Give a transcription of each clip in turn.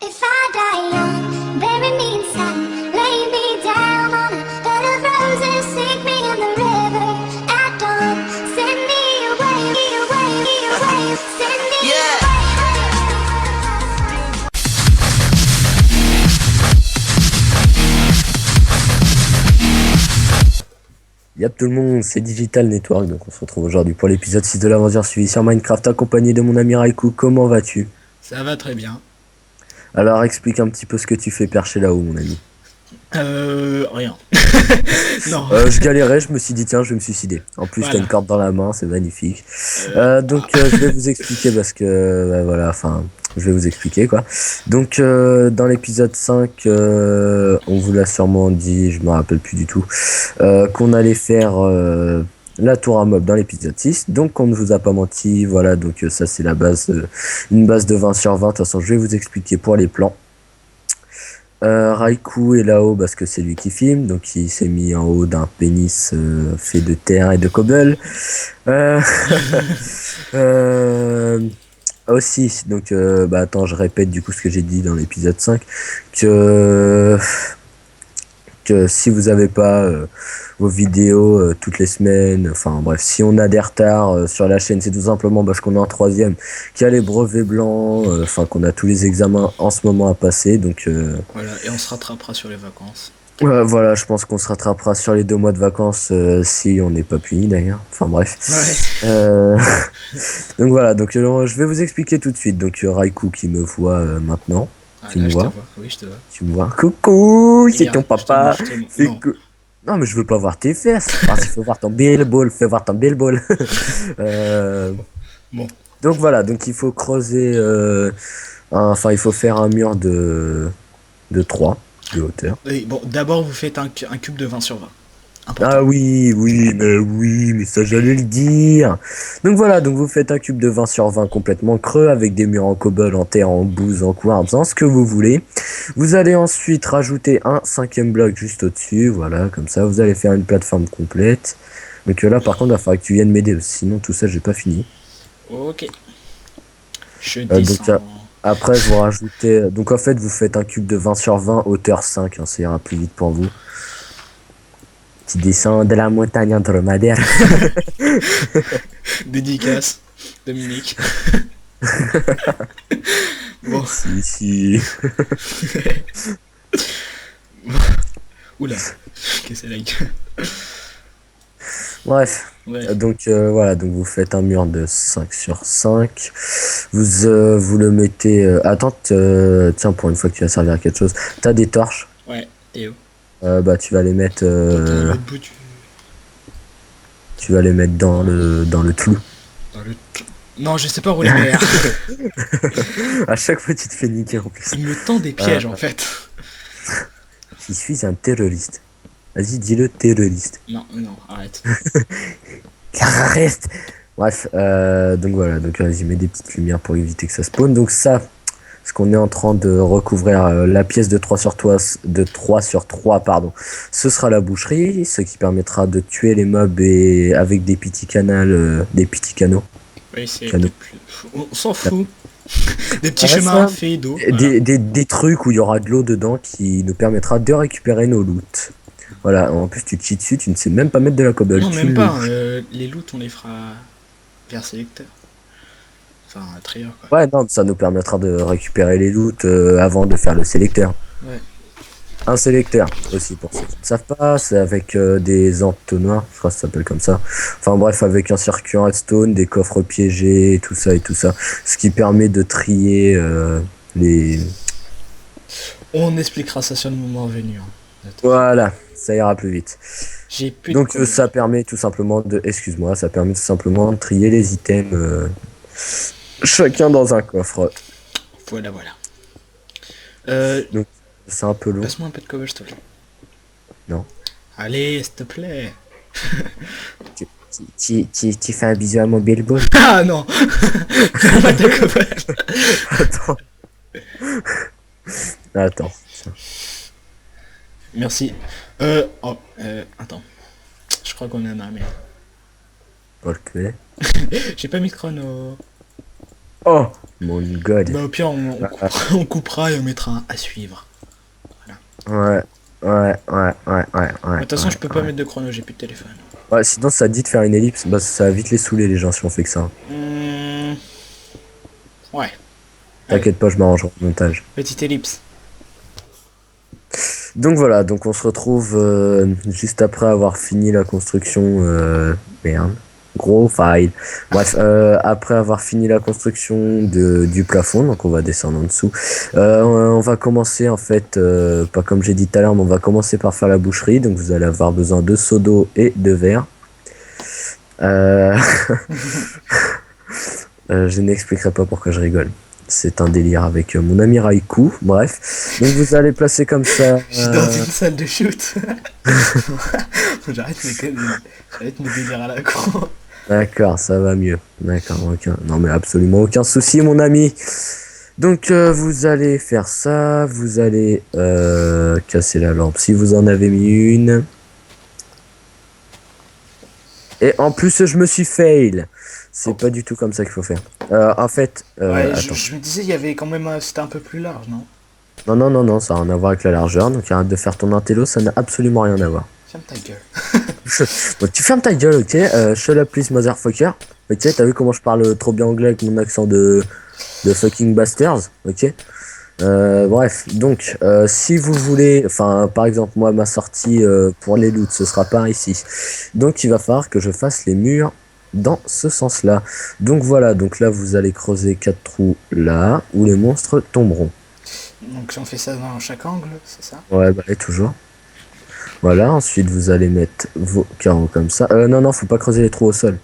If I die young, bury me in sun, lay me down on a bed of roses, sink me in the river at dawn, send me away, send me away. Yap tout le monde, c'est Digital Network, donc on se retrouve aujourd'hui pour l'épisode 6 de l'aventure suivie sur Minecraft, accompagné de mon ami Raikou. Comment vas-tu? Ça va très bien. Alors explique un petit peu ce que tu fais perché là-haut, mon ami. Rien. Non. Je galérais, je me suis dit tiens, je vais me suicider. En plus, Voilà. t'as une corde dans la main, c'est magnifique. Je vais vous expliquer parce que, voilà, enfin, je vais vous expliquer quoi. Donc, dans l'épisode 5, on vous l'a sûrement dit, je me rappelle plus du tout, qu'on allait faire la tour à mob dans l'épisode 6. Donc, on ne vous a pas menti, voilà, donc ça c'est la base, une base de 20 sur 20. De toute façon, je vais vous expliquer pour les plans. Raikou est là-haut parce que c'est lui qui filme, donc il s'est mis en haut d'un pénis fait de terre et de cobble. Euh, euh, Aussi, donc attends, je répète du coup ce que j'ai dit dans l'épisode 5, que si vous avez pas vos vidéos toutes les semaines, enfin bref, si on a des retards sur la chaîne, c'est tout simplement parce qu'on est en troisième, qu'il y a les brevets blancs, enfin qu'on a tous les examens en ce moment à passer, donc Voilà, et on se rattrapera sur les vacances. voilà, je pense qu'on se rattrapera sur les 2 mois de vacances si on n'est pas puni d'ailleurs, enfin bref. Ouais. Donc voilà, donc je vais vous expliquer tout de suite, donc Raikou qui me voit maintenant. Ah, Tu là, me je te vois? vois. Oui, je te vois. Tu me vois? Coucou, c'est Regarde, ton papa. C'est Non. que... Non, mais je veux pas voir tes fesses. Parce qu'il faut voir ton billboard. Fais voir ton billboard. Euh, Bon. Donc voilà, donc il faut creuser. Enfin, il faut faire un mur de 3 de hauteur. Oui, bon, d'abord, vous faites un cube de 20 sur 20. Important. Ah oui, mais ça j'allais le dire. Donc voilà, donc vous faites un cube de 20 sur 20 complètement creux avec des murs en cobble, en terre, en bouse, en quartz, en ce que vous voulez. Vous allez ensuite rajouter un 5e bloc juste au-dessus, voilà, comme ça, vous allez faire une plateforme complète. Donc là par contre, il va falloir que tu viennes m'aider, sinon tout ça j'ai pas fini. Ok. Je Donc descends. après vous rajoutez, donc en fait vous faites un cube de 20 sur 20 hauteur 5, hein, ça ira plus vite pour vous. Tu descends de la montagne en dromadaire. Dédicace. Dominique. Bon. Si. Oula. Qu'est-ce que c'est la gueule? Bref. Ouais. Donc voilà, donc vous faites un mur de 5 sur 5. Vous le mettez. Attends, tiens, pour une fois que tu vas servir à quelque chose, t'as des torches. Ouais. Et où? Tu vas les mettre. Dans l'autre bout du... Tu vas les mettre dans le trou. Dans le... Non, je sais pas où les mettre. À chaque fois, tu te fais niquer en plus. Il me tend des pièges en fait. Je suis un terroriste. Vas-y, dis-le, terroriste. Non, arrête. Reste. Bref, donc voilà, donc vas-y, mets des petites lumières pour éviter que ça spawn. Donc ça, ce qu'on est en train de recouvrir la pièce de 3 sur 3, pardon, ce sera la boucherie, ce qui permettra de tuer les mobs et avec des petits canaux. Oui, c'est... Canaux. On s'en fout. Des petits Ça chemins reste faits d'eau. Des trucs où il y aura de l'eau dedans qui nous permettra de récupérer nos loots. Voilà, en plus tu te chies dessus, tu ne sais même pas mettre de la cobble. Non, Tu même le- pas. Les loots, on les fera vers sélecteur. Enfin, trieur, quoi. Ouais, non, ça nous permettra de récupérer les loots avant de faire le sélecteur. Ouais. Un sélecteur aussi, pour ceux qui ne savent pas, c'est avec des entonnoirs, je crois que ça s'appelle comme ça. Enfin bref, avec un circuit en redstone, des coffres piégés, tout ça et tout ça. Ce qui permet de trier les... On expliquera ça sur le moment venu. Hein. Voilà, ça ira plus vite. J'ai plus Donc de ça permet tout simplement de... Excuse-moi, ça permet tout simplement de trier les items chacun dans un coffre. Voilà. Donc c'est un peu long. Passe-moi un peu de cobble, s'il te plaît. Non. Allez, s'il te plaît. Tu fais un bisou à mon billboard. Ah non. Pas de cobble. Attends. Tiens. Merci. Attends. Je crois qu'on est en armée. Ok. J'ai pas mis de chrono. Oh mon god. Bah au pire, on coupera et on mettra un à suivre. Ouais, ouais, ouais, ouais, ouais, De ouais. toute façon, Ouais, je peux pas ouais. mettre de chrono, j'ai plus de téléphone. Ouais, sinon ça te dit de faire une ellipse, bah ça va vite les saouler les gens si on fait que ça. Hmm, ouais, allez, T'inquiète pas, je m'arrangerai au montage. petite ellipse. Donc voilà, donc on se retrouve juste après avoir fini la construction. Merde, gros file. Bref, après avoir fini la construction du plafond, donc on va descendre en dessous. On va commencer en fait, pas comme j'ai dit tout à l'heure, mais on va commencer par faire la boucherie. Donc vous allez avoir besoin de seaux d'eau et de verre. Euh, je n'expliquerai pas pourquoi je rigole. C'est un délire avec mon ami Raikou. Bref, donc vous allez placer comme ça. Je suis dans une salle de shoot. J'arrête mes délires à la con. D'accord, ça va mieux. D'accord, aucun. Non mais absolument aucun souci, mon ami. Donc vous allez faire ça. Vous allez casser la lampe si vous en avez mis une. Et en plus, je me suis fail. C'est pas du tout comme ça qu'il faut faire. En fait, Ouais, attends. je me disais, il y avait quand même. C'était un peu plus large, non? Non, non, non, non, ça n'a rien à voir avec la largeur. Donc arrête de faire ton intello, ça n'a absolument rien à voir. Ferme ta gueule. Bon, tu fermes ta gueule, ok? Shut up, please, motherfucker. Ok, t'as vu comment je parle trop bien anglais avec mon accent de fucking bastards, ok? Bref, donc, si vous voulez, enfin, par exemple, moi, ma sortie pour les loots, ce sera par ici. Donc, il va falloir que je fasse les murs dans ce sens-là. Donc, voilà, donc là, vous allez creuser 4 trous là, où les monstres tomberont. Donc si on fait ça dans chaque angle, c'est ça? Ouais, bah, et toujours. Voilà, ensuite, vous allez mettre vos carreaux comme ça. Non, non, faut pas creuser les trous au sol.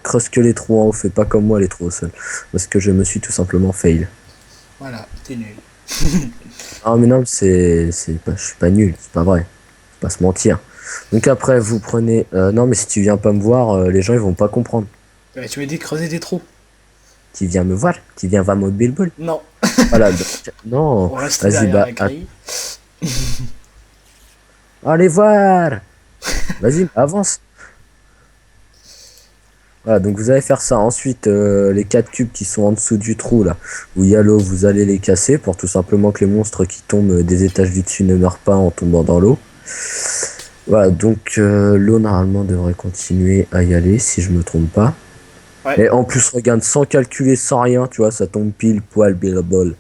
Creuse que les trous en haut, fais pas comme moi les trous au sol. Parce que je me suis tout simplement fail. Voilà, t'es nul. Ah mais non, je suis pas nul, c'est pas vrai. Faut pas se mentir. Donc après, vous prenez... non mais si tu viens pas me voir, les gens ils vont pas comprendre. Ouais, tu m'as dit de creuser des trous. Tu viens me voir, tu viens voir mon billboard. Non. Voilà, donc, non, On reste vas-y, derrière bah, la grille. allez voir. Vas-y, avance. Voilà, donc vous allez faire ça. Ensuite, les 4 cubes qui sont en dessous du trou, là, où il y a l'eau, vous allez les casser pour tout simplement que les monstres qui tombent des étages du dessus ne meurent pas en tombant dans l'eau. Voilà, donc l'eau normalement devrait continuer à y aller si je me trompe pas. Ouais. Et en plus, regarde, sans calculer, sans rien, tu vois, ça tombe pile poil billable.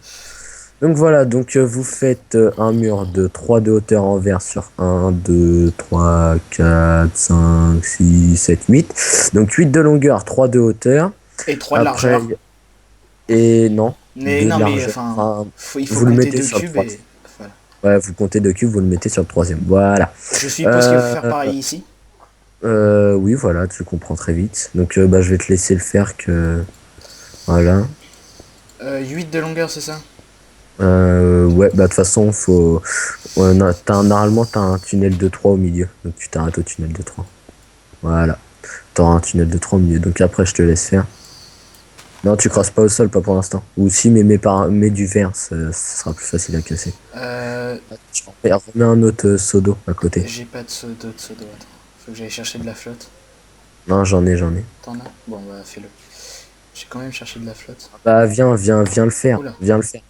Donc voilà, donc vous faites un mur de 3 de hauteur en verre sur 1, 2, 3, 4, 5, 6, 7, 8. Donc 8 de longueur, 3 de hauteur. Et 3 de Après, largeur. et non, Mais 2 de non, mais largeur. enfin, Enfin, il faut vous le compter mettez 2 sur le cubes 3. et. Voilà. Ouais, vous comptez 2 cubes, vous le mettez sur le troisième. Voilà. Je suppose qu'il faut faire pareil ici. Oui, voilà, tu comprends très vite. Donc bah, je vais te laisser le faire que... Voilà. 8 de longueur, c'est ça? Ouais, bah de toute façon, faut... Ouais, normalement, t'as un tunnel de 3 au milieu. Donc tu t'arrêtes au tunnel de 3. Voilà. T'auras un tunnel de 3 au milieu. Donc après, je te laisse faire. Non, tu crosses pas au sol, pas pour l'instant. Ou si, mais mets du verre, ça sera plus facile à casser. Et remets un autre seau d'eau à côté. J'ai pas de seau d'eau, attends. Faut que j'aille chercher de la flotte. Non, j'en ai. T'en as? Bon, bah fais-le. J'ai quand même cherché de la flotte. Bah viens le faire. Oula. Viens le faire.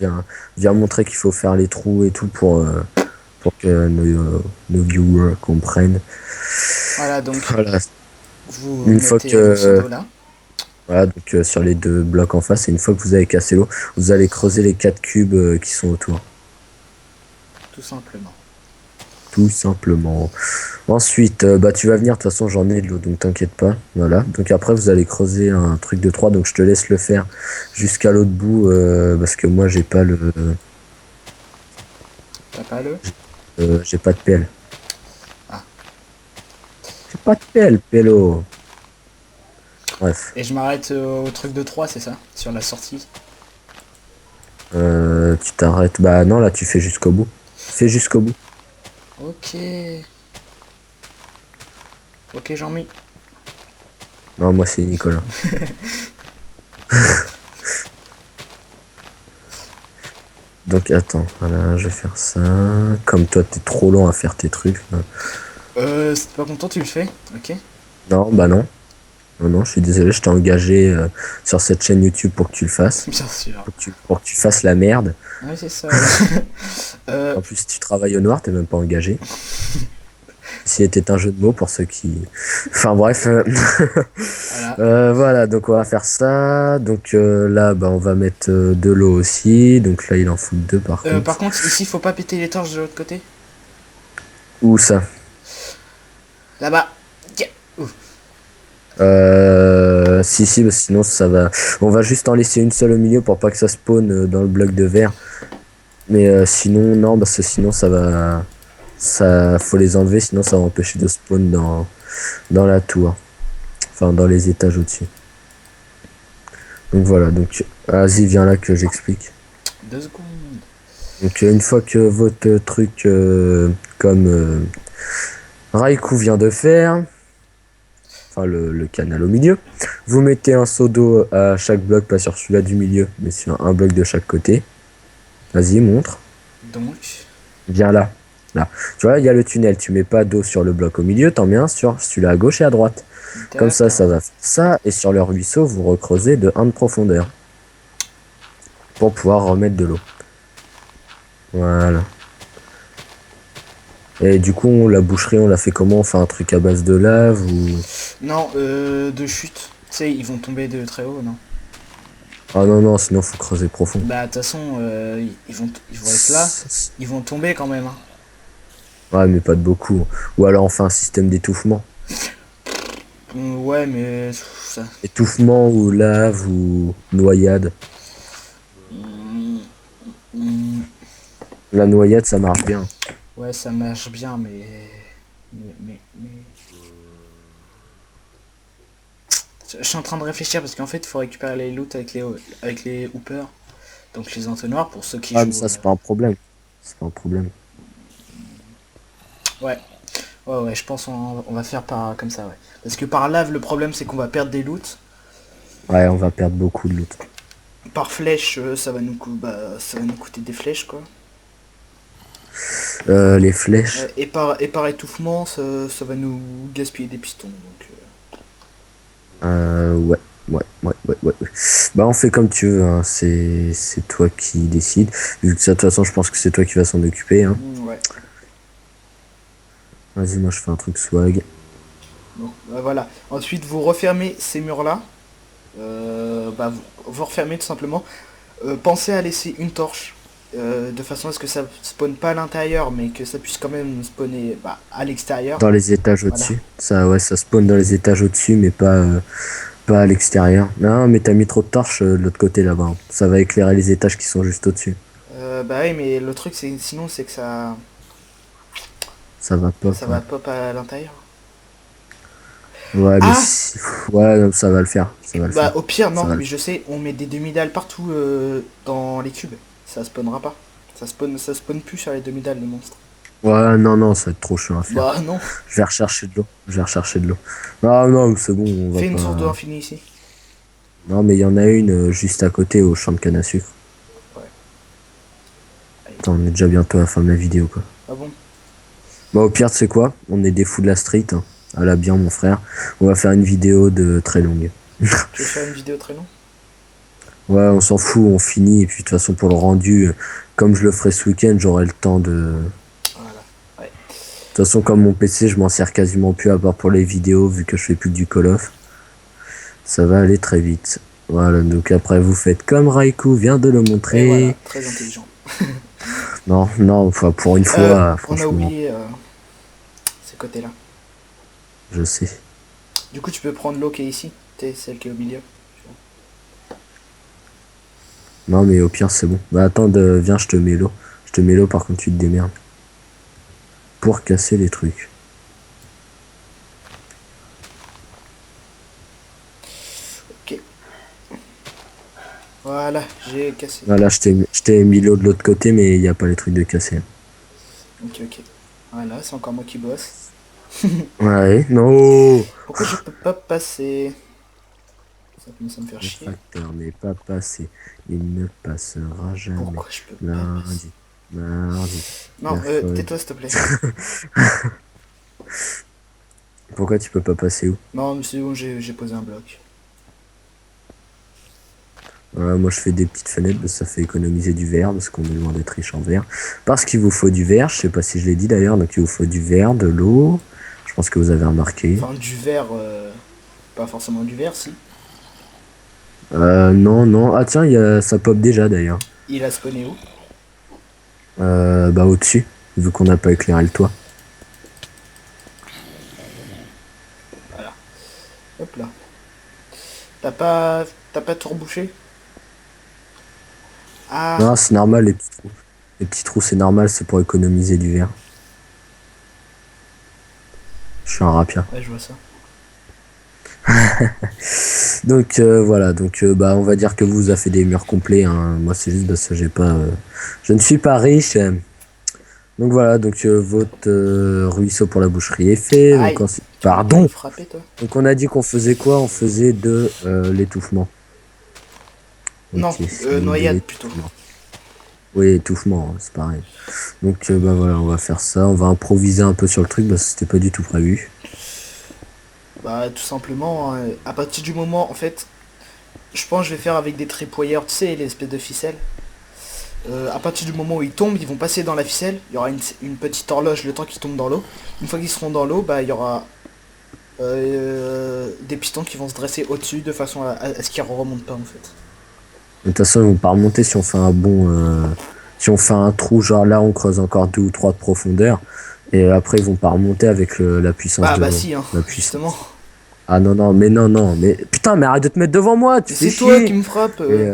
Viens montrer qu'il faut faire les trous et tout pour que nos viewers comprennent. Voilà, donc Voilà. vous Une fois mettez que- le seau d'eau là. Voilà, donc sur les 2 blocs en face, et une fois que vous avez cassé l'eau, vous allez creuser les 4 cubes qui sont autour. Tout simplement. Tout simplement. Ensuite, bah tu vas venir, de toute façon j'en ai de l'eau, donc t'inquiète pas. Voilà. Donc après vous allez creuser un truc de 3, donc je te laisse le faire jusqu'à l'autre bout, parce que moi j'ai pas T'as pas le? j'ai pas de pelle. Ah. J'ai pas de pelle, pélo. Bref. Et je m'arrête au truc de 3, c'est ça? Sur la sortie. Tu t'arrêtes. Bah non, là tu fais jusqu'au bout. Fais jusqu'au bout. Ok. Ok, Jean-Mi. Non, moi c'est Nicolas. Donc attends, voilà, je vais faire ça. Comme toi t'es trop lent à faire tes trucs. Si t'es pas content, tu le fais? Ok. Non, bah non. Non, non, je suis désolé, je t'ai engagé sur cette chaîne YouTube pour que tu le fasses. Bien sûr. Pour que tu fasses la merde. Ouais, c'est ça. Ouais. En plus, si tu travailles au noir, t'es même pas engagé. Si était un jeu de mots pour ceux qui... Enfin bref. Voilà. Voilà, donc on va faire ça. Donc là, bah, on va mettre de l'eau aussi. Donc là, il en faut deux par Par contre. contre, ici, faut pas péter les torches de l'autre côté. Où ça? Là-bas. Tiens. Ouf. Si, si, parce que sinon ça va. On va juste en laisser une seule au milieu pour pas que ça spawn dans le bloc de verre. Mais sinon, non, parce que sinon ça va. Ça, faut les enlever, sinon ça va empêcher de spawn dans la tour. Enfin, dans les étages au-dessus. Donc voilà, donc vas-y, viens là que j'explique. 2 secondes. Donc une fois que votre truc comme Raikou vient de faire, enfin le canal au milieu, vous mettez un seau d'eau à chaque bloc, pas sur celui-là du milieu, mais sur un bloc de chaque côté. Vas-y, montre. Donc. Viens là. Là. Tu vois, il y a le tunnel, tu mets pas d'eau sur le bloc au milieu, t'en mets un sur celui-là à gauche et à droite. Comme ça va faire ça, et sur le ruisseau, vous recreusez de 1 de profondeur. Pour pouvoir remettre de l'eau. Voilà. Et du coup, la boucherie, on l'a fait comment? On fait un truc à base de lave ou... Non, de chute. Tu sais, ils vont tomber de très haut, non? Ah non, non, sinon faut creuser profond. Bah, de toute façon, ils vont être là. Ils vont tomber quand même. Hein. Ouais, mais pas de beaucoup. Ou alors on fait un système d'étouffement. Ouais, mais ça. Étouffement ou lave ou noyade. Hmm, hmm, La noyade, ça marche bien. ouais, ça marche bien, mais. Je suis en train de réfléchir parce qu'en fait, il faut récupérer les loots avec les hoopers. Donc les entonnoirs pour ceux qui Ah, mais jouent. ça, c'est pas un problème. C'est pas un problème. Ouais. Ouais, je pense on va faire comme ça, ouais. Parce que par lave, le problème, c'est qu'on va perdre des loots. Ouais, on va perdre beaucoup de loot. Par flèche, ça va nous coûter des flèches, quoi. Les flèches. Et par étouffement, ça va nous gaspiller des pistons. Donc, Ouais. Ouais. Bah, on fait comme tu veux, hein. C'est toi qui décides. Vu que ça, de toute façon, je pense que c'est toi qui vas s'en occuper, hein. ouais. Vas-y, moi, je fais un truc swag. Bon, bah, voilà. Ensuite, vous refermez ces murs-là. Vous refermez tout simplement. Pensez à laisser une torche. De façon à ce que ça spawn pas à l'intérieur, mais que ça puisse quand même spawner à l'extérieur. Dans les étages Voilà. au-dessus. Ça, ouais, ça spawn dans les étages au-dessus, mais pas à l'extérieur. Non, mais t'as mis trop de torches de l'autre côté là-bas, hein. Ça va éclairer les étages qui sont juste au-dessus. Bah oui, mais le truc, sinon, c'est que Ça va pop. ça Ouais, va pop à l'intérieur. ouais, mais Ah ouais, non, ça va le faire. Ça va le Bah faire. au pire, Ça non, va mais je sais, on met des demi-dalles partout dans les cubes. Ça spawnera pas. Ça spawn plus sur les demi-dalles, les monstres. Ouais, non, non, ça va être trop chiant à faire. Bah non. Je vais rechercher de l'eau. Je vais rechercher de l'eau. Non, non, c'est bon, on va Fais une pas. source d'eau infinie ici. Non, mais il y en a une juste à côté au champ de canne à sucre. Ouais. Attends, on est déjà bientôt à la fin de la vidéo, quoi. Ah bon? Bah, au pire, tu sais quoi? On est des fous de la street, hein. À la bien, mon frère. On va faire une vidéo de très longue. Tu veux faire une vidéo très longue? Ouais, on s'en fout, on finit. Et puis, de toute façon, pour le rendu, comme je le ferai ce week-end, j'aurai le temps de. Voilà. Ouais. De toute façon, comme mon PC, je m'en sers quasiment plus à part pour les vidéos, vu que je fais plus que du Call of. Ça va aller très vite. Voilà, donc après, vous faites comme Raikou vient de le Et montrer. voilà, très intelligent. Non, non, enfin, pour une fois, On a franchement, oublié ces côtés-là. je sais. Du coup, tu peux prendre l'eau qui est ici. T'es celle qui est au milieu. Non, mais au pire, c'est bon. Bah, attends, viens, je te mets l'eau. Je te mets l'eau, par contre, tu te démerdes. Pour casser les trucs. Ok. Voilà, j'ai cassé. Voilà, je t'ai mis l'eau de l'autre côté, mais il n'y a pas les trucs de casser. Ok. Voilà, c'est encore moi qui bosse. Ouais, non. Pourquoi je peux pas passer? Ça commence à me faire Le chier. facteur n'est pas passé. Il ne passera jamais. Pourquoi je peux pas passer? Mardi. Non, mercredi. tais-toi s'il te plaît. Pourquoi tu peux pas passer où? Non, mais c'est bon, j'ai posé un bloc. Moi je fais des petites fenêtres, ça fait économiser du verre, parce qu'on est loin d'être riche en verre. Parce qu'il vous faut du verre, je sais pas si je l'ai dit d'ailleurs, donc il vous faut du verre, de l'eau. Je pense que vous avez remarqué. Enfin, du verre, pas forcément du verre, si. Non, non. Ah tiens, ça pop déjà d'ailleurs. Il a spawné où? Bah au-dessus, vu qu'on n'a pas éclairé le toit. Voilà. Hop là. T'as pas tout rebouché? Ah, Non, c'est normal, les petits trous. Les petits trous, c'est normal, c'est pour économiser du verre. Je suis un rapien. ouais, je vois ça. Donc voilà, donc bah on va dire que vous a fait des murs complets, hein. Moi c'est juste parce que j'ai pas je ne suis pas riche. Donc voilà, donc votre ruisseau pour la boucherie est fait. Donc Aïe! ensuite, Tu vas me pardon. frapper, toi? Donc on a dit qu'on faisait quoi? On faisait de l'étouffement. Non, Ok, c'est de noyade plutôt. l'étouffement. Oui, étouffement, hein, c'est pareil. Donc bah voilà, on va faire ça, on va improviser un peu sur le truc parce que c'était pas du tout prévu. Bah, tout simplement, à partir du moment, en fait, je pense que je vais faire avec des tripwires, tu sais, l'espèce de ficelle. À partir du moment où ils tombent, ils vont passer dans la ficelle. Il y aura une petite horloge le temps qu'ils tombent dans l'eau. Une fois qu'ils seront dans l'eau, bah, il y aura des pistons qui vont se dresser au-dessus de façon à ce qu'ils ne remontent pas, en fait. De toute façon, ils vont pas remonter si on fait un bon si on fait un trou, genre là on creuse encore 2 ou 3 de profondeur. Et après ils vont pas remonter avec la puissance Ah, de bah l'eau. si, hein, La puissance. justement. Ah non, non, mais non, non, mais putain, mais arrête de te mettre devant moi, tu Mais fais c'est toi chier. qui me frappe. Et,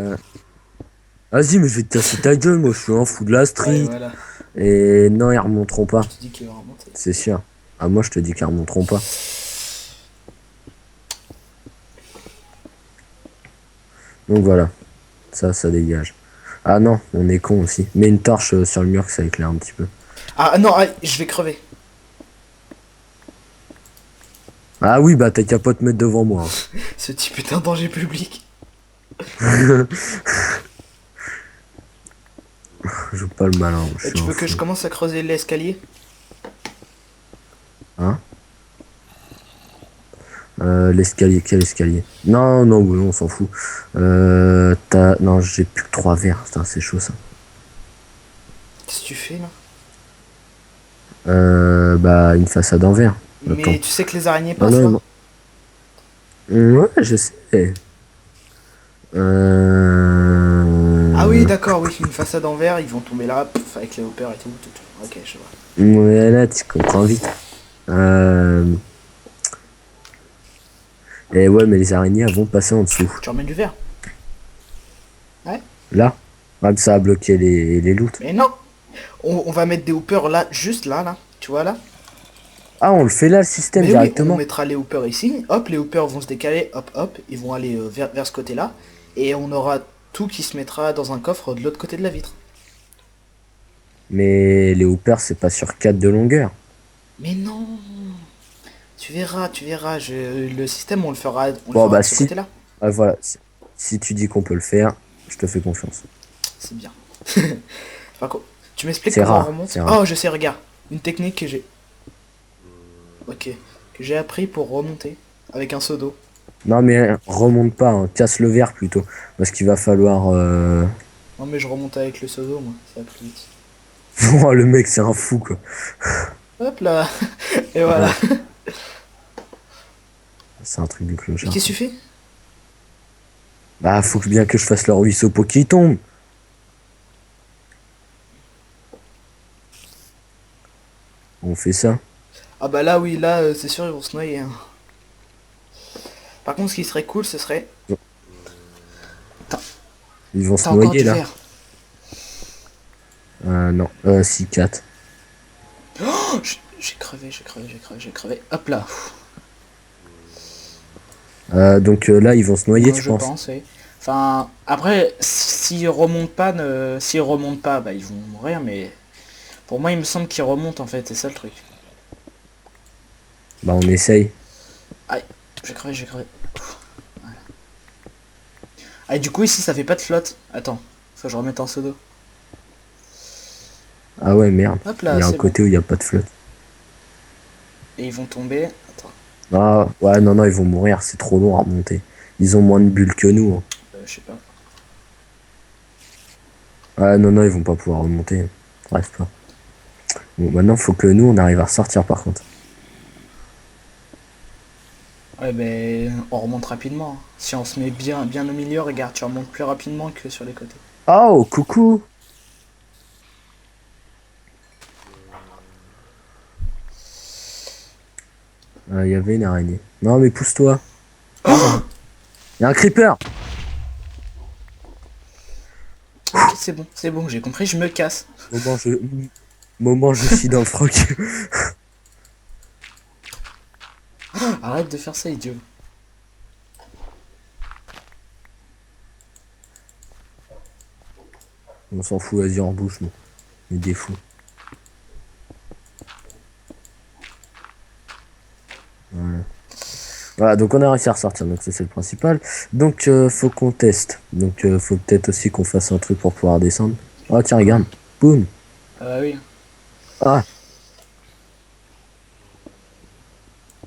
vas-y, mais je vais te casser ta gueule, moi je suis un fou de la Ouais, street. voilà. Et non, ils remonteront pas, Je te dis qu'il va remonter. c'est sûr. Ah, moi je te dis qu'ils remonteront pas. Donc voilà, ça dégage. Ah non, on est con aussi. Mets une torche sur le mur que ça éclaire un petit peu. Ah non, ah, je vais crever. Ah oui, bah t'as qu'à pas te mettre devant moi, hein. Ce type est un danger public. Je joue pas le malin, je Et suis tu un veux que fou. je commence à creuser l'escalier? Hein? L'escalier, quel escalier? Non, non, non, on s'en fout. Non, j'ai plus que 3 verres, putain, c'est chaud ça. Qu'est-ce que tu fais là? Bah, une façade en verre. Mais Attends. tu sais que les araignées Ah passent non, là? non. Ouais, je sais. Ah oui, d'accord, oui, une façade en verre, ils vont tomber là, pff, avec les hoppers et tout, tout, tout. Ok, je vois. Ouais, là, tu comprends vite. Et ouais, mais les araignées, elles vont passer en dessous. Tu remets du verre? Ouais. Là, comme ça a bloqué les loots. Mais non! On va mettre des hoppers là, juste là, là. Tu vois là? Ah, on le fait là, le système, Mais oui, directement. on mettra les hoppers ici. Hop, les hoppers vont se décaler, hop, hop. Ils vont aller vers ce côté-là. Et on aura tout qui se mettra dans un coffre de l'autre côté de la vitre. Mais les hoopers, c'est pas sur 4 de longueur. Mais non! Tu verras, le système, on le fera Bon, bah de ce si. côté-là. Ah, voilà. Si tu dis qu'on peut le faire, je te fais confiance. C'est bien. Par contre, tu m'expliques C'est comment on rare, remonte? c'est rare. Oh, je sais, regarde. Une technique que j'ai. Ok. Que j'ai appris pour remonter. Avec un seau d'eau. Non, mais remonte pas, hein, casse le verre plutôt. Parce qu'il va falloir. Non, mais je remonte avec le seau d'eau, moi. Ça va plus vite. Oh, le mec, c'est un fou, quoi. Hop là. Et voilà. Ouais. C'est un truc de Mais clochard. qu'est-ce que tu fais? Bah, faut bien que je fasse le ruisseau pour qu'il tombe. On fait ça. Ah bah là, oui, là, c'est sûr, ils vont se noyer. Hein. Par contre, ce qui serait cool, ce serait... Ils vont se T'as encore noyer du là. verre. Non, si 4. Oh, j'ai crevé. Hop là. Donc là, ils vont se noyer, tu Je penses? pense, oui. Enfin, après, s'ils remontent pas, bah ils vont mourir, mais... Pour moi, il me semble qu'ils remontent, en fait, c'est ça le truc. Bah, on essaye. Aïe, j'ai crevé. Voilà. Ah, et du coup, ici, ça fait pas de flotte. Attends, faut que je remette un seau d'eau. Ah ouais, merde. Hop Il là, y a un c'est côté où il n'y a pas de flotte. Et ils vont tomber. Attends, Ah, ouais, non, non, ils vont mourir, c'est trop long à remonter. Ils ont moins de bulles que nous, hein. Je sais pas. Ah, non, non, ils vont pas pouvoir remonter. Bref, pas. Bon, maintenant, faut que nous, on arrive à ressortir, par contre. Ouais, ben, on remonte rapidement, hein. Si on se met bien au milieu, regarde, tu remontes plus rapidement que sur les côtés. Oh, coucou! Il y avait une araignée. Non, mais pousse-toi. Il y a un creeper! Ok, c'est bon, j'ai compris, je me casse. Moment, je... Moment, je suis dans le froc. Arrête de faire ça, idiot. On s'en fout, vas-y, en bouche, nous. Mais des fous. Voilà. Voilà, donc on a réussi à ressortir, donc ça c'est le principal. Donc faut qu'on teste. Donc faut peut-être aussi qu'on fasse un truc pour pouvoir descendre. Oh tiens, regarde. Boum. Ah bah oui. Ah,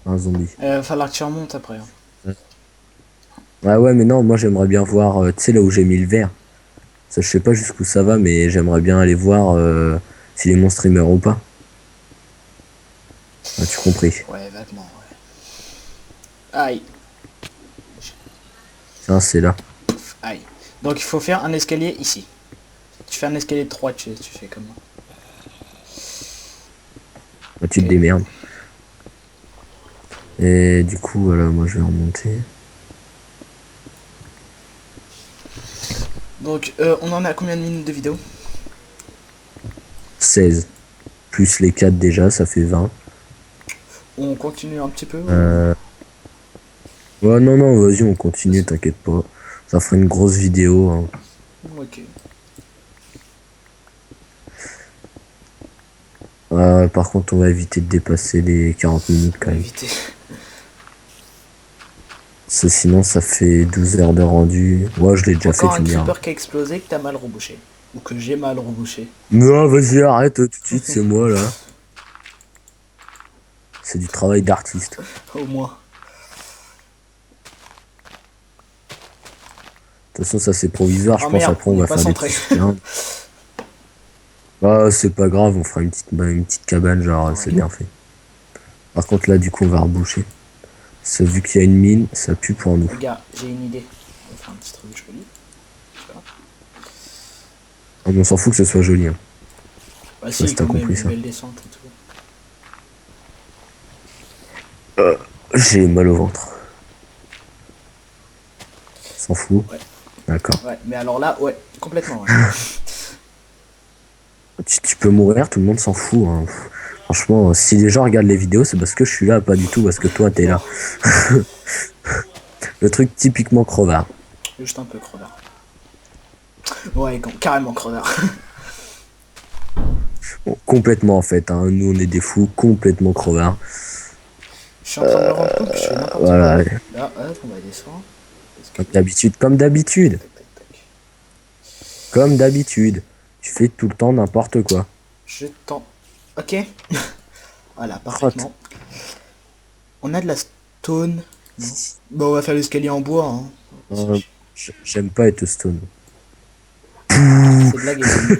un zombie. Va falloir que tu remontes après, hein. Ah ouais, mais non, moi j'aimerais bien voir, tu sais là où j'ai mis le verre. Ça, je sais pas jusqu'où ça va, mais j'aimerais bien aller voir si les monstres ils meurent ou pas. As-tu compris? Ouais, vaguement, ouais. Aïe, Tiens, c'est là. aïe. Donc il faut faire un escalier ici. Tu fais un escalier de 3, tu fais comme moi. Bah, tu te Ok. démerdes. Et du coup, voilà, moi je vais remonter. Donc on en a combien de minutes de vidéo? 16. Plus les 4 déjà, ça fait 20. On continue un petit peu ou... Euh... Ouais, non, non, vas-y, on continue, t'inquiète pas. Ça fera une grosse vidéo, hein. Ok. Par contre, on va éviter de dépasser les 40 minutes On quand va même. éviter. Sinon, ça fait 12 heures de rendu. Ouais, je l'ai déjà fait, Encore tu un me diras. creeper qui a explosé que t'as mal rebouché. Ou que j'ai mal rebouché. Non, vas-y, arrête tout de suite, c'est moi là. C'est du travail d'artiste. Au moins. De toute façon, ça c'est provisoire, je Oh pense. merde, Après, on on n'est va pas faire des centré. petits soutiens. Ah, c'est pas grave, on fera une petite cabane, genre, c'est Ouais. bien fait. Par contre, là, du coup, on va reboucher. Ça, vu qu'il y a une mine, ça pue pour nous. Regarde, j'ai une idée. On va faire un petit truc joli. Tu vois. Ah, mais on s'en fout que ce soit joli, hein. Bah Je sais pas si, si t'as quand même, compris une ça. belle descente et tout. J'ai mal au ventre. S'en fout. Ouais. D'accord. Ouais, mais alors là, ouais, complètement, ouais. Tu peux mourir, tout le monde s'en fout, hein. Franchement, si les gens regardent les vidéos, c'est parce que je suis là, pas du tout parce que toi, t'es Non, là. Le truc typiquement crevard. juste un peu crevard. Ouais, carrément crevard. Bon, complètement, en fait, hein. Nous, on est des fous, complètement crevards. Je suis en train de me rendre compte que je fais n'importe quoi. Voilà, Là, hop, on va descendre. comme d'habitude, comme d'habitude, Tac, tac, tac. comme d'habitude. Tu fais tout le temps n'importe quoi. Je tends. Ok. Voilà, Crotte. parfaitement. On a de la stone. Non. Bon, on va faire l'escalier en bois, hein. Euh, J'aime pas être stone. C'est de la game.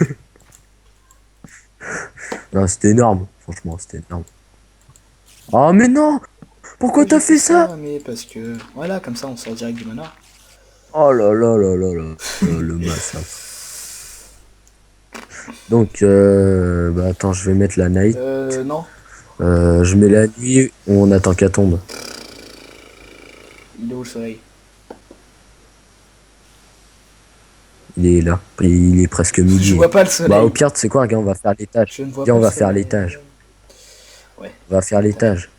Non, c'était énorme, franchement, c'était énorme. Oh, mais non! Pourquoi t'as fait ça? Mais parce que. Voilà, comme ça on sort direct du manoir. Oh là là là là là, le massacre. Donc, bah attends, je vais mettre la night. Non. Je mets la nuit, on attend qu'elle tombe. Il est où le soleil? Il est là, il est presque midi. Je vois pas le soleil. Bah au pire, tu sais quoi, regarde, on va faire l'étage. Je ne vois Viens, pas on le va faire soleil. l'étage. Ouais. On va faire l'étage.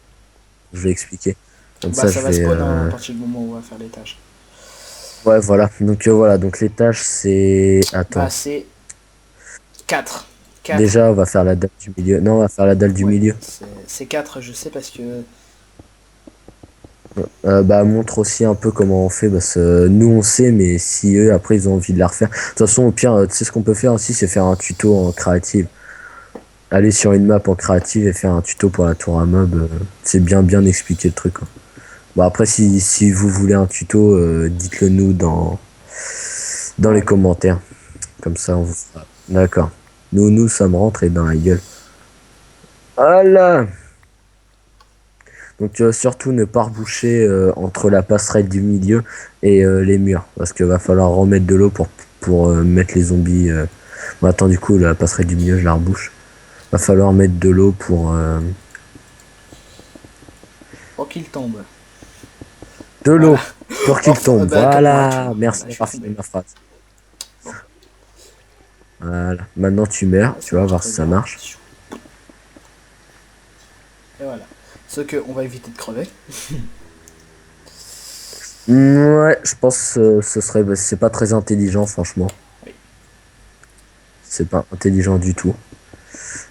Je vais expliquer. Comme Bah ça, ça je va vais... spawn hein, à partir du moment où on va faire l'étage. Ouais, voilà. Donc voilà, donc l'étage, c'est... Attends. Bah c'est 4. Déjà, on va faire la dalle du milieu. Non, on va faire la dalle du milieu. C'est 4, je sais parce que... Bah montre aussi un peu comment on fait parce que nous on sait mais si eux après ils ont envie de la refaire. De toute façon au pire tu sais ce qu'on peut faire aussi c'est faire un tuto en créative. aller sur une map en créative et faire un tuto pour la tour à mob, c'est bien expliqué le truc, quoi. Bon, après, si vous voulez un tuto, dites-le nous dans les Ouais. commentaires. Comme ça, on vous fera. D'accord. Nous, ça me rentre dans la gueule. Voilà. Donc, surtout ne pas reboucher entre la passerelle du milieu et les murs. Parce qu'il va falloir remettre de l'eau pour mettre les zombies. Bon, attends, du coup, la passerelle du milieu, je la rebouche. Va falloir mettre de l'eau pour. Pour qu'il tombe. De l'eau Voilà. pour qu'il Enfin, tombe. bah, comme moi, tu Voilà. vois. Merci Voilà, je d'avoir suis fini tombé. ma phrase. Bon. Voilà. Maintenant, tu meurs. Ouais, Tu vas voir très si ça bien. marche. Et voilà. Ce que on va éviter de crever. Ouais, je pense ce serait. C'est pas très intelligent, franchement. Oui. C'est pas intelligent du tout.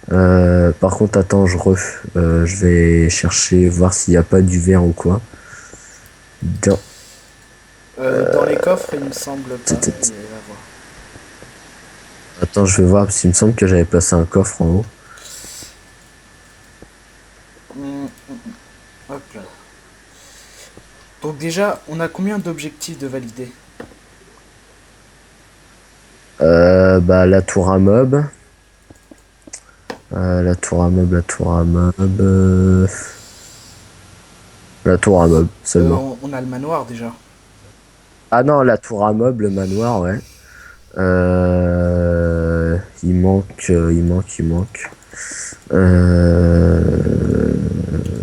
Par contre, attends, je vais chercher, voir s'il n'y a pas du verre ou quoi. Dans... Dans les coffres, il me semble pas. Tut, tut. Mais on va voir. Attends, je vais voir, parce qu'il me semble que j'avais placé un coffre en haut. Hop là. Donc déjà, on a combien d'objectifs de valider? Bah, la tour à mob. La tour à mob, la tour à mob. La tour à mob, seulement. On a le manoir déjà. Ah non, la tour à mob, le manoir, ouais. Il manque. Euh,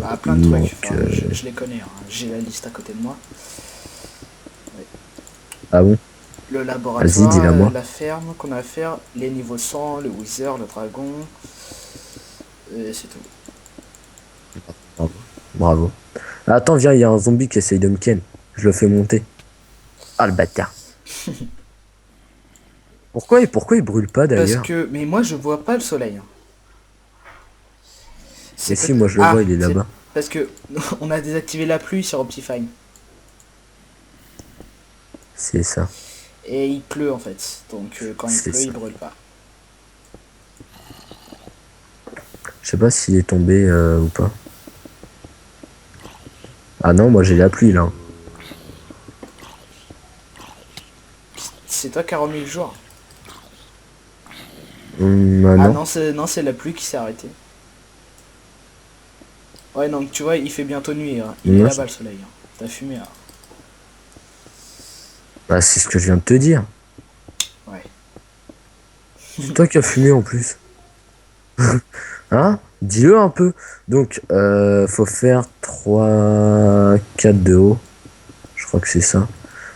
Bah, plein de il trucs. manque. Enfin, je les connais. Hein. J'ai la liste à côté de moi. Ah bon? Le Vas-y, laboratoire, dis-la moi. la ferme qu'on a à faire, les niveaux 100, le wither, le dragon. Et c'est tout. Bravo. Bravo. Attends, viens, il y a un zombie qui essaye de me ken. Je le fais monter. Ah, le bâtard. Pourquoi il brûle pas Parce d'ailleurs? que. Mais moi je vois pas le soleil. Hein. Mais C'est si, moi je le vois, il est là-bas. parce que on a désactivé la pluie sur Optifine. C'est ça. Et il pleut en fait. Donc quand il C'est pleut, ça. il brûle pas. Je sais pas s'il est tombé ou pas. Ah non, moi j'ai la pluie là. C'est toi qui as remis le jour. Ah Ah non. non, c'est la pluie qui s'est arrêtée. Ouais, donc tu vois, il fait bientôt nuit. Hein. Il est Non, là-bas le soleil. Hein. T'as fumé. Hein. Bah, c'est ce que je viens de te dire. Ouais. C'est toi qui as fumé en plus. Hein? Dis-le un peu. Donc, faut faire 3, 4 de haut. Je crois que c'est ça.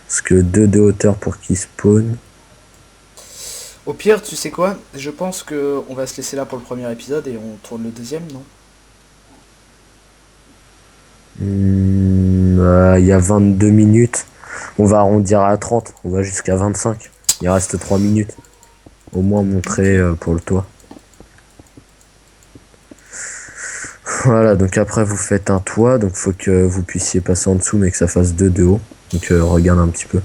Parce que 2 de hauteur pour qu'il spawn. Au pire, tu sais quoi? Je pense que on va se laisser là pour le premier épisode et on tourne le deuxième, non? Il y a 22 minutes. On va arrondir à 30. On va jusqu'à 25. Il reste 3 minutes. Au moins montrer pour le toit. Voilà, donc après vous faites un toit. Donc faut que vous puissiez passer en dessous mais que ça fasse 2 de haut. Donc regarde un petit peu.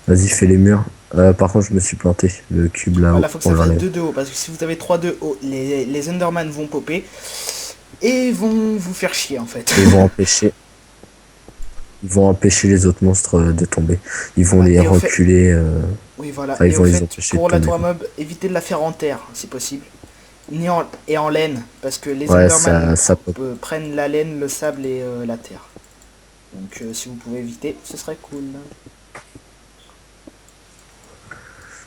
Vas-y, fais les murs. Par contre, je me suis planté. Le cube là-haut. Voilà, faut que ça on fasse l'enlève. 2 de haut. Parce que si vous avez 3 de haut, les Enderman vont popper. Et vont vous faire chier en fait. Ils vont empêcher. Ils vont empêcher les autres monstres de tomber. Ils vont les Et au fait- reculer. Oui, voilà. Enfin, ils Et vont au les fait, empêcher pour de la tomber. tour mob, évitez de la faire en terre, si possible. Et en laine. Parce que les Ouais, Enderman ça pop. prennent la laine, le sable et la terre. Donc si vous pouvez éviter, ce serait cool.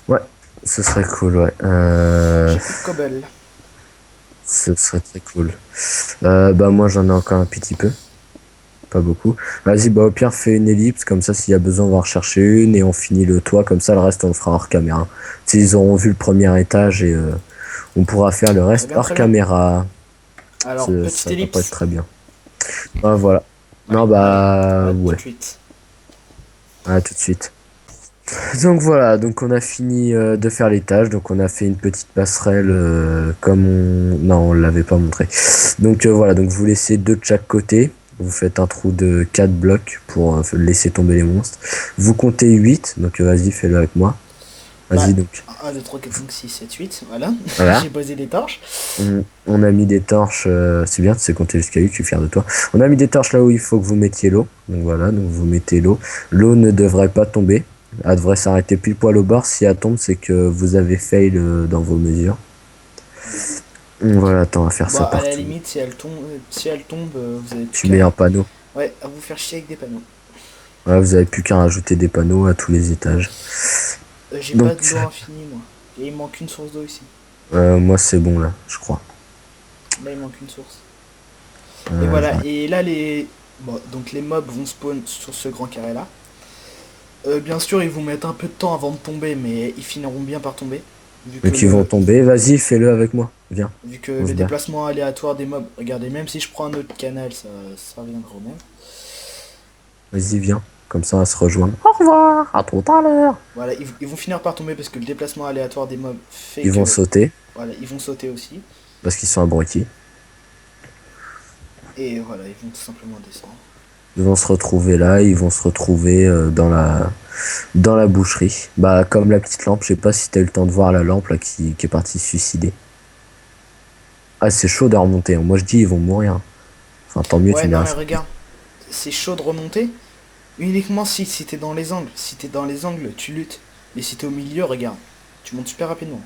Ouais, ce serait cool, ouais. J'ai plus de cobble. Ce serait très cool. Bah moi j'en ai encore un petit peu. Pas beaucoup. Vas-y, bah au pire fais une ellipse, comme ça s'il y a besoin on va rechercher une et on finit le toit, comme ça le reste on le fera hors caméra. S'ils auront vu le premier étage et on pourra faire le reste bien, hors très bien. caméra. Alors, Ça petite va pas ellipse. être très bien. Ah, voilà. Non bah Allez, ouais. tout de suite. À tout de suite. Donc voilà, donc on a fini de faire l'étage, donc on a fait une petite passerelle comme on... Non, on l'avait pas montré. Donc voilà, donc vous laissez 2 de chaque côté, vous faites un trou de 4 blocs pour laisser tomber les monstres. Vous comptez 8, donc vas-y fais-le avec moi. Vas-y donc. 1, 2, 3, 4, 5, 6, 7, 8, voilà. Voilà. J'ai posé des torches. On a mis des torches, c'est bien, tu sais compter jusqu'à 8, je suis fier de toi. On a mis des torches là où il faut que vous mettiez l'eau. Donc voilà, donc vous mettez l'eau. L'eau ne devrait pas tomber. Elle devrait s'arrêter pile poil au bord. Si elle tombe, c'est que vous avez fail dans vos mesures. Voilà, attends, on va faire ça Bon, à la partout. limite, si elle tombe, vous avez plus Tu mets un panneau. Ouais, à vous faire chier avec des panneaux. Ouais, vous avez plus qu'à rajouter des panneaux à tous les étages. J'ai Donc, pas de l'eau infinie, moi. Et il manque une source d'eau ici. moi c'est bon là, je crois. Là, il manque une source. Et voilà, et là, donc les mobs vont spawn sur ce grand carré là. Bien sûr, ils vont mettre un peu de temps avant de tomber, mais ils finiront bien par tomber. Mais qui vont tomber, vas-y, fais-le avec moi. Viens. Vu que On se le bat. déplacement aléatoire des mobs, regardez, même si je prends un autre canal, ça reviendra au même. Vas-y, viens. Comme ça, on va se rejoindre. Au revoir, à tout à l'heure. Voilà, ils vont finir par tomber parce que le déplacement aléatoire des mobs fait Ils que... vont sauter Voilà, ils vont sauter aussi. parce qu'ils sont abrutis. Et voilà, ils vont tout simplement descendre. Ils vont se retrouver là, ils vont se retrouver dans la boucherie. Bah, comme la petite lampe, je sais pas si t'as eu le temps de voir la lampe là qui est partie se suicider. Ah, c'est chaud de remonter, hein. Moi je dis ils vont mourir. Enfin, tant mieux, Ouais, tu non, mets mais regarde, c'est chaud de remonter. Uniquement si t'es dans les angles. Si t'es dans les angles, tu luttes. Mais si t'es au milieu, regarde, tu montes super rapidement.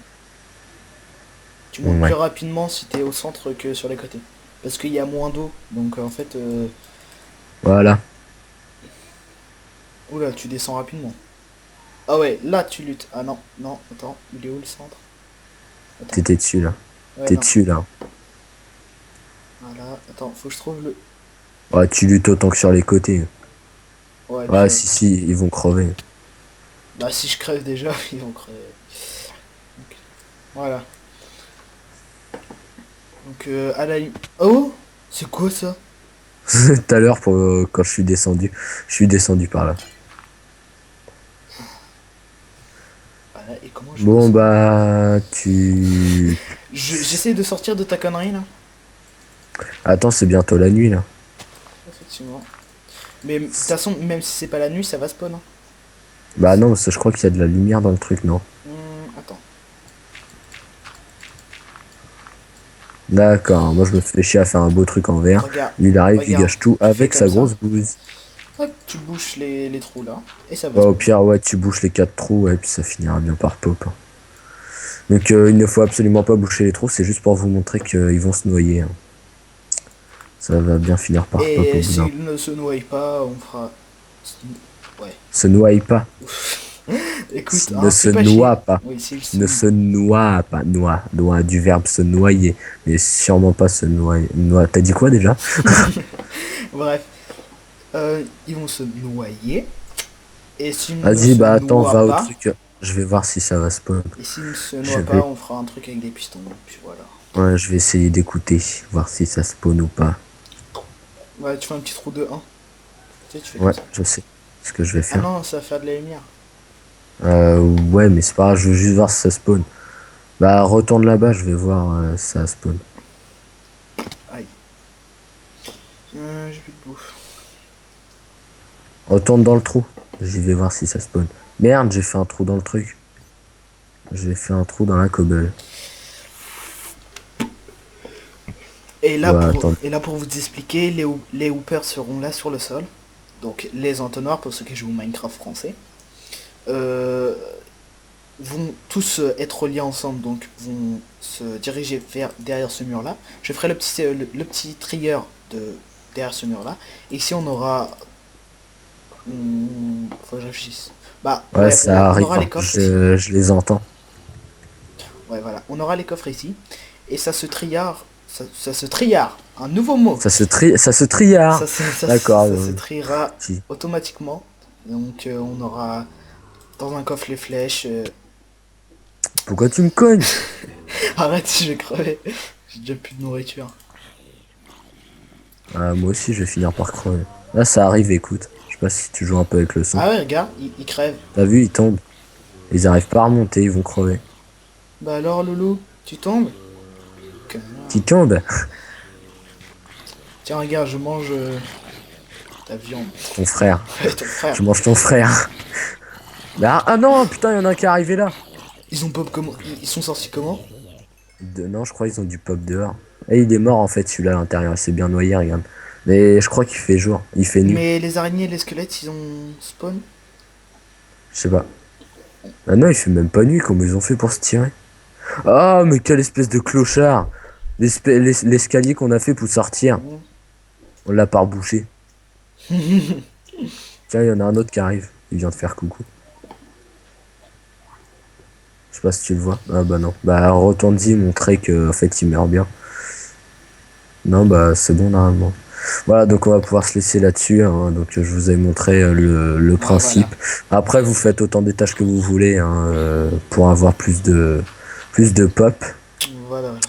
Tu montes Ouais. plus rapidement si t'es au centre que sur les côtés. Parce qu'il y a moins d'eau. Donc en fait, Voilà. oula, tu descends rapidement. Ah ouais, là tu luttes. Ah non, non, attends, il est où le centre? Attends, T'étais dessus là. ouais, T'es non. dessus là. Voilà, attends, faut que je trouve le... Ouais, tu luttes autant que sur les côtés. Ouais, Ouais, puis, si, ils vont crever. bah si je crève déjà, ils vont crever. Donc, voilà. Donc à la limite... Oh, c'est quoi ça? Tout à l'heure, quand je suis descendu par là. Voilà, et comment je Bon, descends? bah, tu... J'essaie de sortir de ta connerie là. Attends, c'est bientôt la nuit là. Effectivement. Mais de toute façon, même si c'est pas la nuit, ça va spawn. Hein. Bah non, parce que je crois qu'il y a de la lumière dans le truc, non? Attends. D'accord, moi je me fais chier à faire un beau truc en verre. Regarde. Lui il arrive, il Regarde. gâche tout Fais avec comme sa ça. grosse bouse. Hop, tu bouches les trous là. Et ça va Ouais, au spawn. pire, ouais, tu bouches les 4 trous, ouais, et puis ça finira bien par pop. Hein. Donc il ne faut absolument pas boucher les trous, c'est juste pour vous montrer qu'ils vont se noyer. Hein. Ça va bien finir par pop au Et bout d'un. s'il ne se noie pas, on fera... Ouais. Se noie pas. Écoute, Ne se fais pas noie chier. pas. Oui, s'il Ne se noie pas. Noie du verbe se noyer. Mais sûrement pas se noyer. T'as dit quoi déjà? Bref. Ils vont se noyer. Et s'ils ne Vas-y, se bah attends, noient va au pas... truc. Je vais voir si ça va spawn. Et s'ils ne se Je noient vais- pas, on fera un truc avec des pistons. Puis voilà. Ouais, je vais essayer d'écouter, voir si ça spawn ou pas. Ouais, tu fais un petit trou de 1. Tu sais, tu fais Ouais, comme ça. je sais ce que je vais Ah faire. non, ça va faire de la lumière. Ouais, mais c'est pas grave, je veux juste voir si ça spawn. Bah, retourne là-bas, je vais voir si ça spawn. Aïe. J'ai plus de bouffe. Retourne dans le trou. J'y vais voir si ça spawn. Merde, j'ai fait un trou dans le truc. J'ai fait un trou dans la cobble. Et là, Ouais, pour, attends. et là pour vous expliquer, les hoopers seront là sur le sol. Donc les entonnoirs, pour ceux qui jouent au Minecraft français, vont tous être reliés ensemble, donc vont se diriger derrière ce mur-là. Je ferai le petit trigger derrière ce mur-là. Et ici on aura... faut que je réfléchisse. Bah, Ouais, ça on arrive. aura les Hein. coffres ici. Je les entends. Ouais, voilà. On aura les coffres ici. Et ça se triard. Ça se triard. Un nouveau mot. Ça se triard. D'accord, Ça se triera Si. automatiquement. Donc on aura dans un coffre les flèches. Pourquoi tu me cognes? Arrête, je vais crever. J'ai déjà plus de nourriture. Ah, moi aussi, je vais finir par crever. Là, ça arrive, écoute. Je sais pas si tu joues un peu avec le son. Ah ouais, regarde, il crève. T'as vu, ils tombent. Ils arrivent pas à remonter, ils vont crever. Bah alors, Loulou, tu tombes? Qui tombent? Tiens, regarde, je mange ta viande. Ton frère. Ouais, ton frère. Je mange ton frère. Ah non, putain, il y en a un qui est arrivé là. Ils ont pop comment? Ils sont sortis comment? Non, je crois qu'ils ont du pop dehors. Et il est mort en fait celui-là à l'intérieur, il s'est bien noyé, regarde. Mais je crois qu'il fait jour, il fait nuit, Mais les araignées et les squelettes, ils ont spawn? je sais pas. Ah non, il fait même pas nuit, comment ils ont fait pour se tirer? Ah, mais quelle espèce de clochard! L'escalier qu'on a fait pour sortir, on l'a pas rebouché. Tiens, il y en a un autre qui arrive, il vient de faire coucou. Je sais pas si tu le vois. Ah bah non. Bah retourne-y, montrer que en fait il meurt bien. Non bah c'est bon normalement. Voilà, donc on va pouvoir se laisser là-dessus, hein. Donc je vous ai montré le Ah, principe. voilà. Après vous faites autant des tâches que vous voulez, hein, pour avoir plus de pop. Voilà, voilà.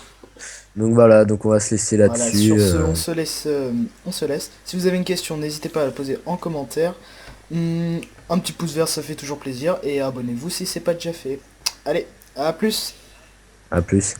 Donc voilà, donc on va se laisser Voilà, là-dessus. sur ce, on se laisse. Si vous avez une question, n'hésitez pas à la poser en commentaire. Un petit pouce vert, ça fait toujours plaisir. Et abonnez-vous si c'est pas déjà fait. Allez, à plus! À plus.